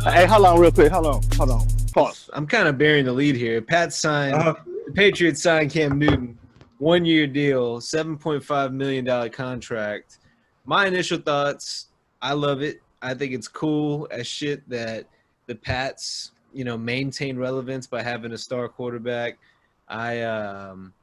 Hey, hold on real quick. Hold on. Pause. I'm kind of bearing the lead here. The Patriots signed Cam Newton, 1-year deal, $7.5 million contract. My initial thoughts, I love it. I think it's cool as shit that the Pats, maintain relevance by having a star quarterback. I'm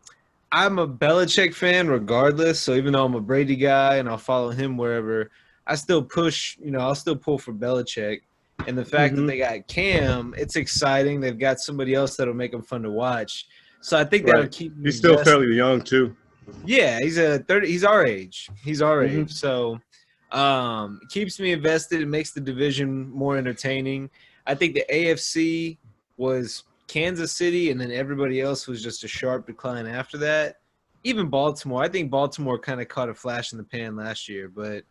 a Belichick fan regardless. So even though I'm a Brady guy and I'll follow him wherever, I still push, I'll still pull for Belichick. And the fact that they got Cam, it's exciting. They've got somebody else that'll make them fun to watch. So I think that'll keep me He's still invested. fairly young too. Yeah, he's our age. He's our age. So it keeps me invested. It makes the division more entertaining. I think the AFC was Kansas City, and then everybody else was just a sharp decline after that. Even Baltimore. I think Baltimore kind of caught a flash in the pan last year, but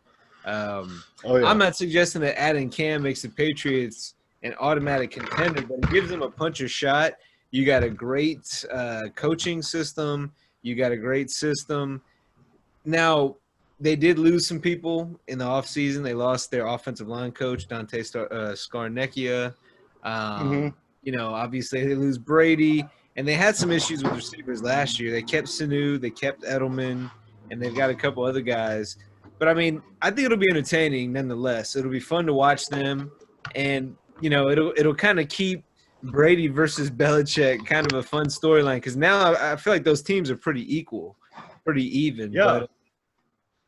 I'm not suggesting that adding Cam makes the Patriots an automatic contender, but it gives them a puncher's shot. You got a great coaching system. You got a great system. Now, they did lose some people in the offseason. They lost their offensive line coach, Dante Scarnecchia. Obviously they lose Brady, and they had some issues with receivers last year. They kept Sanu, they kept Edelman, and they've got a couple other guys. But, I think it'll be entertaining nonetheless. It'll be fun to watch them, and, it'll kind of keep Brady versus Belichick kind of a fun storyline because now I feel like those teams are pretty equal, pretty even. Yeah. But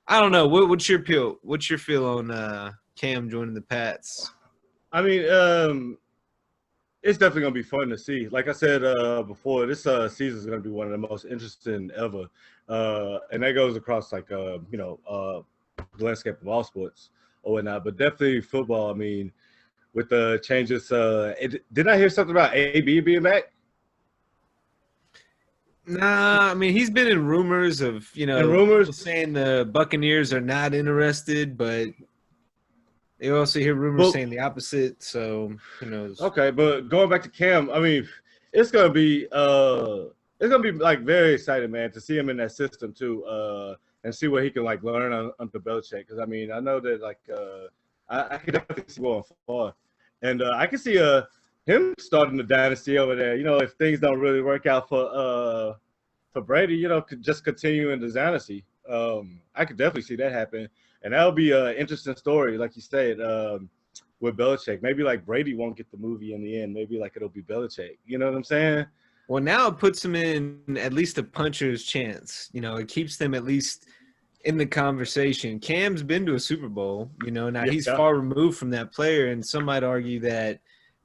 I don't know. What's your feel? What's your feel on Cam joining the Pats? It's definitely gonna be fun to see. Like I said before, this season is gonna be one of the most interesting ever, and that goes across the landscape of all sports or whatnot. But definitely football. With the changes, did I hear something about AB being back? Nah, he's been in rumors of, rumors saying the Buccaneers are not interested, but they also hear rumors saying the opposite, so who knows? Okay, but going back to Cam, it's gonna be like very exciting, man, to see him in that system too, and see what he can like learn under Belichick. Because I know that I can definitely see going far, and I can see him starting the dynasty over there. If things don't really work out for Brady, could just continue in the dynasty. I could definitely see that happen, and that'll be an interesting story, like you said, with Belichick. Maybe like Brady won't get the movie in the end. Maybe like it'll be Belichick. You know what I'm saying? Well, now it puts him in at least a puncher's chance. It keeps them at least in the conversation. Cam's been to a Super Bowl. Now he's far removed from that player, and some might argue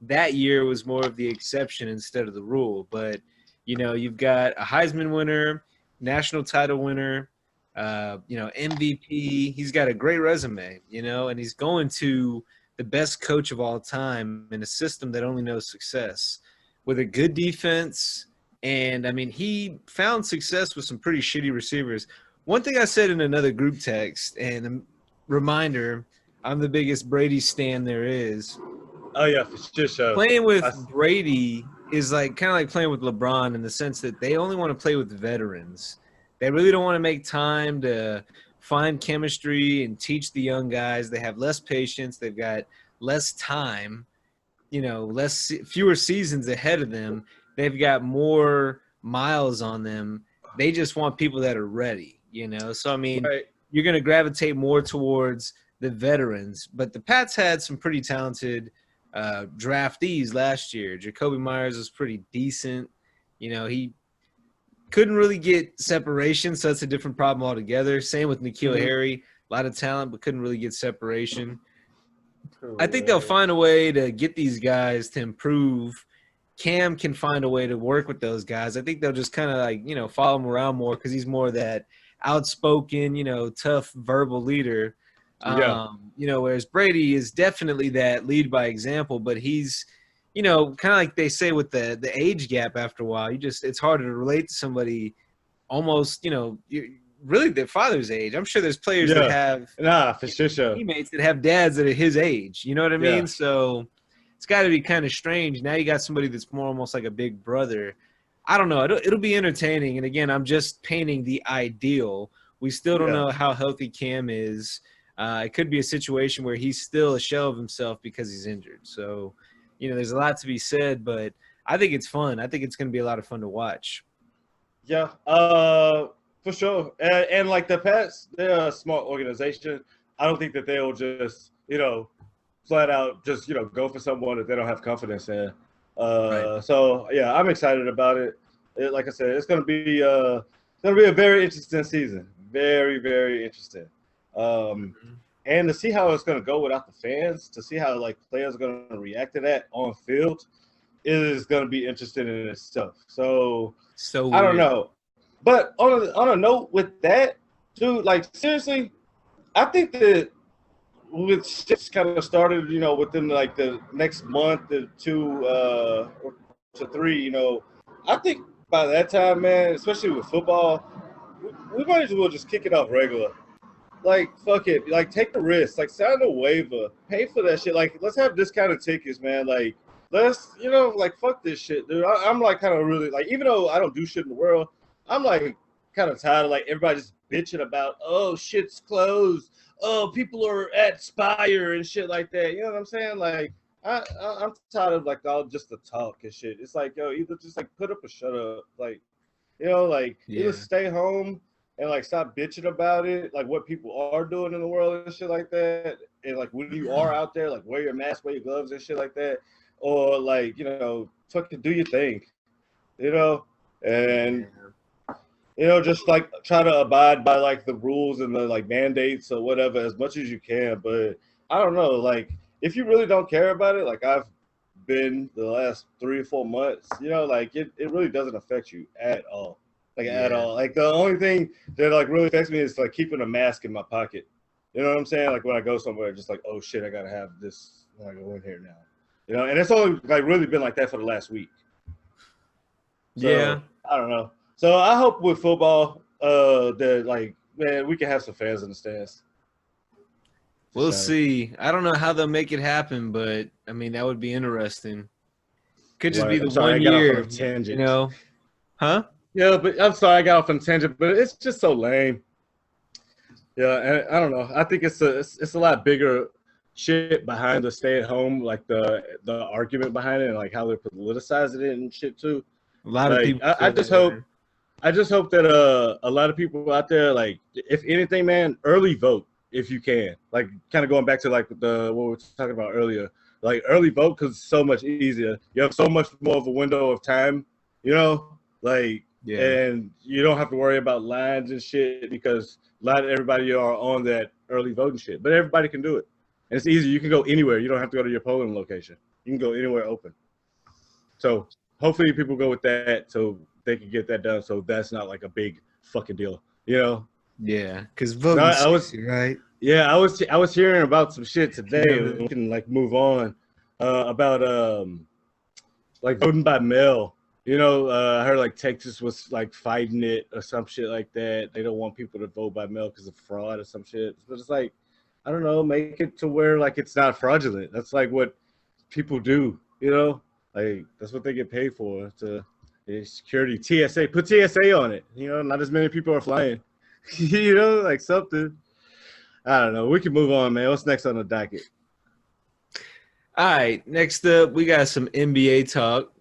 that year was more of the exception instead of the rule. But you've got a Heisman winner, national title winner, MVP. He's got a great resume, and he's going to the best coach of all time in a system that only knows success with a good defense. And, he found success with some pretty shitty receivers. One thing I said in another group text, and a reminder, I'm the biggest Brady stan there is. Oh, yeah, for sure. Playing with Brady is kind of like playing with LeBron in the sense that they only want to play with veterans. They really don't want to make time to find chemistry and teach the young guys. They have less patience. They've got less time, fewer seasons ahead of them. They've got more miles on them. They just want people that are ready, So, right. You're going to gravitate more towards the veterans. But the Pats had some pretty talented draftees last year. Jacoby Myers was pretty decent. He couldn't really get separation, so that's a different problem altogether. Same with N'Keal Harry. A lot of talent, but couldn't really get separation. I think they'll find a way to get these guys to improve. Cam can find a way to work with those guys. I think they'll just kind of follow him around more because he's more that outspoken, tough verbal leader. Whereas Brady is definitely that lead by example, but he's, kind of like they say with the age gap after a while, it's harder to relate to somebody almost, really their father's age. I'm sure there's players that have teammates that have dads that are his age. You know what I mean? So it's got to be kind of strange. Now you got somebody that's more almost like a big brother. I don't know. It'll be entertaining. And again, I'm just painting the ideal. We still don't know how healthy Cam is. it could be a situation where he's still a shell of himself because he's injured. So, there's a lot to be said, but I think it's fun. I think it's going to be a lot of fun to watch. Yeah, for sure. And like the Pats, they're a smart organization. I don't think that they'll just, flat out just, go for someone that they don't have confidence in. Right. So yeah, I'm excited about it. Like I said, it's gonna be a very interesting season. Very, very interesting. And to see how it's gonna go without the fans, to see how like players are gonna react to that on field, is gonna be interesting in itself. So I don't Weird. know. But on a note with that, dude, like seriously, I think that with shit's kind of started, within like the next month or two or to three, I think by that time, man, especially with football, we might as well just kick it off regular. Like, fuck it. Like, take the risk. Like, sign a waiver. Pay for that shit. Like, let's have discounted tickets, man. Like, let's, like, fuck this shit, dude. I'm like, kind of really, like, even though I don't do shit in the world, I'm, like, kind of tired of, like, everybody just bitching about, oh, shit's closed. Oh, people are at Spire and shit like that. You know what I'm saying? Like, I'm tired of, like, all just the talk and shit. It's like, yo, either just, like, put up or shut up. Like, either stay home and like stop bitching about it, like what people are doing in the world and shit like that. And like when you are out there, like wear your mask, wear your gloves and shit like that. Or like, fucking do your thing. And just like try to abide by like the rules and the like mandates or whatever as much as you can. But I don't know, like if you really don't care about it, like I've been the last 3 or 4 months, like it really doesn't affect you at all. At all. Like the only thing that like really affects me is like keeping a mask in my pocket. You know what I'm saying? Like when I go somewhere, just like, oh shit, I gotta have this when I go in here now. And it's only like really been like that for the last week. So, I don't know. So I hope with football, that like, man, we can have some fans in the stands. We'll see. I don't know how they'll make it happen, but I mean that would be interesting. Could just be the 1 year, Huh? Yeah, but I'm sorry I got off on a tangent, but it's just so lame. Yeah, and I don't know. I think it's a lot bigger shit behind the stay at home, like the argument behind it and like how they're politicizing it and shit too. A lot of people. I just hope that a lot of people out there, like if anything, man, early vote if you can. Like kind of going back to like what we were talking about earlier. Like early vote because it's so much easier. You have so much more of a window of time, like. Yeah. And you don't have to worry about lines and shit because not everybody are on that early voting shit. But everybody can do it. And it's easy. You can go anywhere. You don't have to go to your polling location. You can go anywhere open. So hopefully people go with that so they can get that done so that's not like a big fucking deal. Yeah, because voting right? Yeah, I was hearing about some shit today. We can like move on about like voting by mail. I heard like Texas was like fighting it or some shit like that. They don't want people to vote by mail because of fraud or some shit. But it's like, I don't know, make it to where like it's not fraudulent. That's like what people do, like that's what they get paid for. To security, TSA, put TSA on it. Not as many people are flying. Like something. I don't know. We can move on, man. What's next on the docket? All right, next up we got some NBA talk.